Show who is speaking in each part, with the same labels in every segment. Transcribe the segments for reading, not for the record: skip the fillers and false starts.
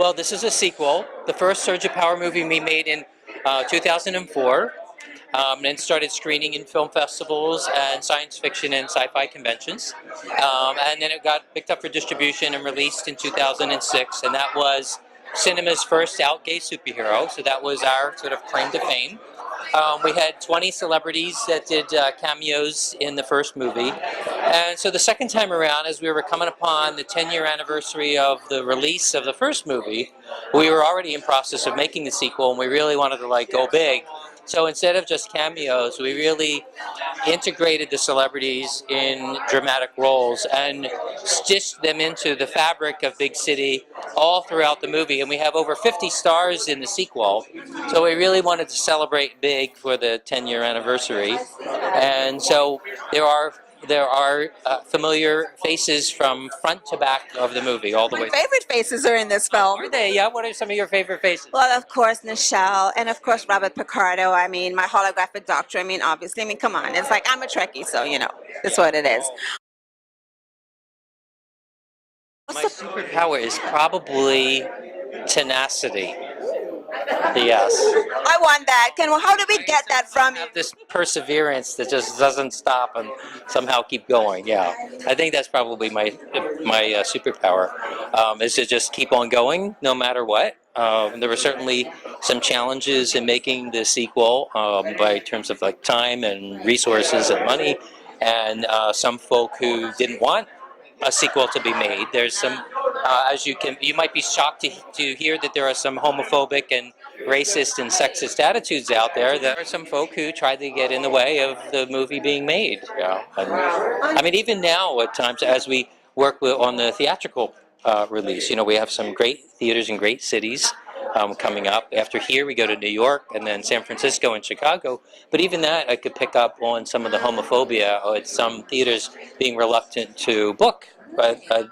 Speaker 1: Well, this is a sequel. The first Surge of Power movie we made in 2004. And started screening in film festivals and science fiction and sci-fi conventions. And then it got picked up for distribution and released in 2006, and that was cinema's first out gay superhero, so that was our sort of claim to fame. We had 20 celebrities that did cameos in the first movie. And so the second time around, as we were coming upon the 10-year anniversary of the release of the first movie, we were already in process of making the sequel, and we really wanted to like go big. So instead of just cameos, we really integrated the celebrities in dramatic roles and stitched them into the fabric of big city all throughout the movie. And we have over 50 stars in the sequel. So we really wanted to celebrate big for the 10-year anniversary. And so there are familiar faces from front to back of the movie, all the way.
Speaker 2: My favorite faces are in this film.
Speaker 1: Are they? Yeah. What are some of your favorite faces?
Speaker 2: Well, of course, Nichelle, and of course, Robert Picardo. I mean, my holographic doctor. I mean, obviously, I mean, come on. It's like I'm a Trekkie, so, you know, it's what it is.
Speaker 1: My superpower is probably tenacity. Yes.
Speaker 2: I want that. How do we get that from you?
Speaker 1: This perseverance that just doesn't stop and somehow keep going. Yeah, I think that's probably my superpower, is to just keep on going no matter what. There were certainly some challenges in making the sequel by terms of like time and resources and money, and some folk who didn't want a sequel to be made. There's some, as you might be shocked to hear that there are some homophobic and racist and sexist attitudes out there. There are some folk who tried to get in the way of the movie being made. Yeah, and, I mean, even now at times as we work on the theatrical release, you know, we have some great theaters in great cities coming up. After here, we go to New York and then San Francisco and Chicago. But even that, I could pick up on some of the homophobia at some theaters being reluctant to book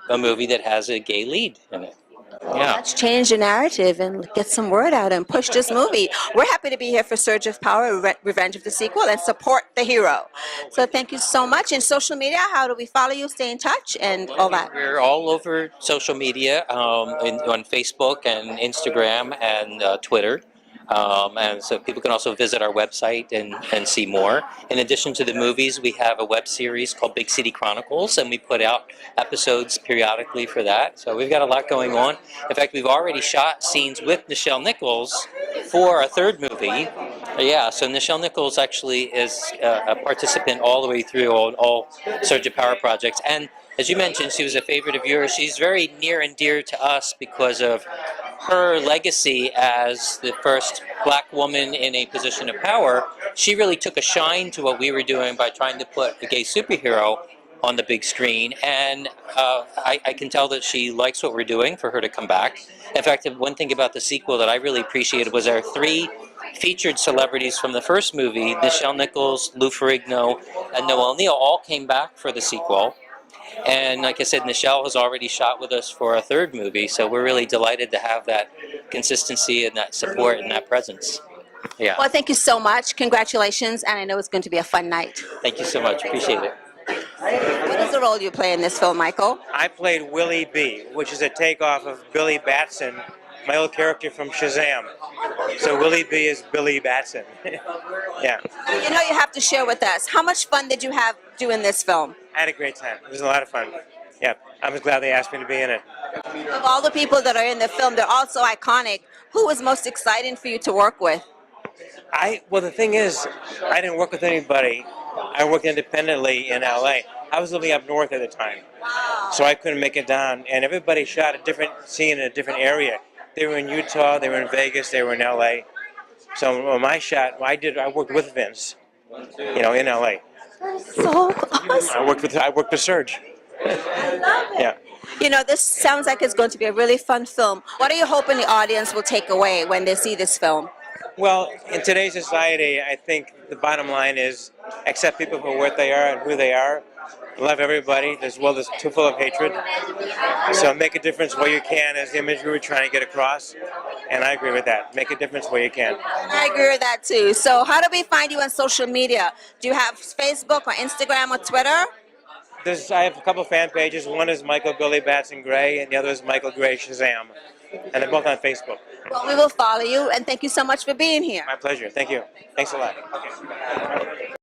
Speaker 1: a movie that has a gay lead in it. Yeah.
Speaker 2: Let's change the narrative and get some word out and push this movie. We're happy to be here for Surge of Power, Revenge of the Sequel, and support the hero. So thank you so much. In social media, how do we follow you, stay in touch, and all that?
Speaker 1: We're all over social media, on Facebook and Instagram and Twitter. And so people can also visit our website and see more. In addition to the movies, we have a web series called Big City Chronicles, and we put out episodes periodically for that. So we've got a lot going on. In fact, we've already shot scenes with Nichelle Nichols for a third movie. Yeah, so Nichelle Nichols actually is a participant all the way through all Surge of Power projects. And as you mentioned, she was a favorite of yours. She's very near and dear to us because of her legacy as the first black woman in a position of power. She really took a shine to what we were doing by trying to put a gay superhero on the big screen, and I can tell that she likes what we're doing for her to come back. In fact, one thing about the sequel that I really appreciated was our 3 featured celebrities from the first movie, Nichelle Nichols, Lou Ferrigno, and Noel Neal, all came back for the sequel. And like I said, Nichelle has already shot with us for a third movie, so we're really delighted to have that consistency and that support and that presence. Yeah.
Speaker 2: Well, thank you so much. Congratulations, and I know it's going to be a fun night.
Speaker 1: Thank you so much. Appreciate it.
Speaker 2: What is the role you play in this film, Michael?
Speaker 3: I played Willie B, which is a takeoff of Billy Batson, my old character from Shazam. So Willie B is Billy Batson. Yeah.
Speaker 2: You know, you have to share with us. How much fun did you have doing this film?
Speaker 3: I had a great time. It was a lot of fun. Yeah, I was glad they asked me to be in it.
Speaker 2: Of all the people that are in the film, they're all so iconic. Who was most exciting for you to work with?
Speaker 3: Well, the thing is, I didn't work with anybody. I worked independently in LA. I was living up north at the time, so I couldn't make it down. And everybody shot a different scene in a different area. They were in Utah, they were in Vegas, they were in LA. So when I shot, I worked with Vince, you know, in LA.
Speaker 2: So awesome.
Speaker 3: I worked with Surge. Yeah.
Speaker 2: You know, this sounds like it's going to be a really fun film. What are you hoping the audience will take away when they see this film?
Speaker 3: Well, in today's society, I think the bottom line is accept people for what they are and who they are. Love everybody. This world is too full of hatred. So make a difference where you can is the image we were trying to get across. And I agree with that. Make a difference where you can.
Speaker 2: I agree with that too. So how do we find you on social media? Do you have Facebook or Instagram or Twitter?
Speaker 3: I have a couple fan pages. One is Michael Billy Batson Gray, and the other is Michael Gray Shazam. and they're both on Facebook.
Speaker 2: Well, we will follow you, and thank you so much for being here.
Speaker 3: My pleasure. Thank you. Thanks a lot. Okay.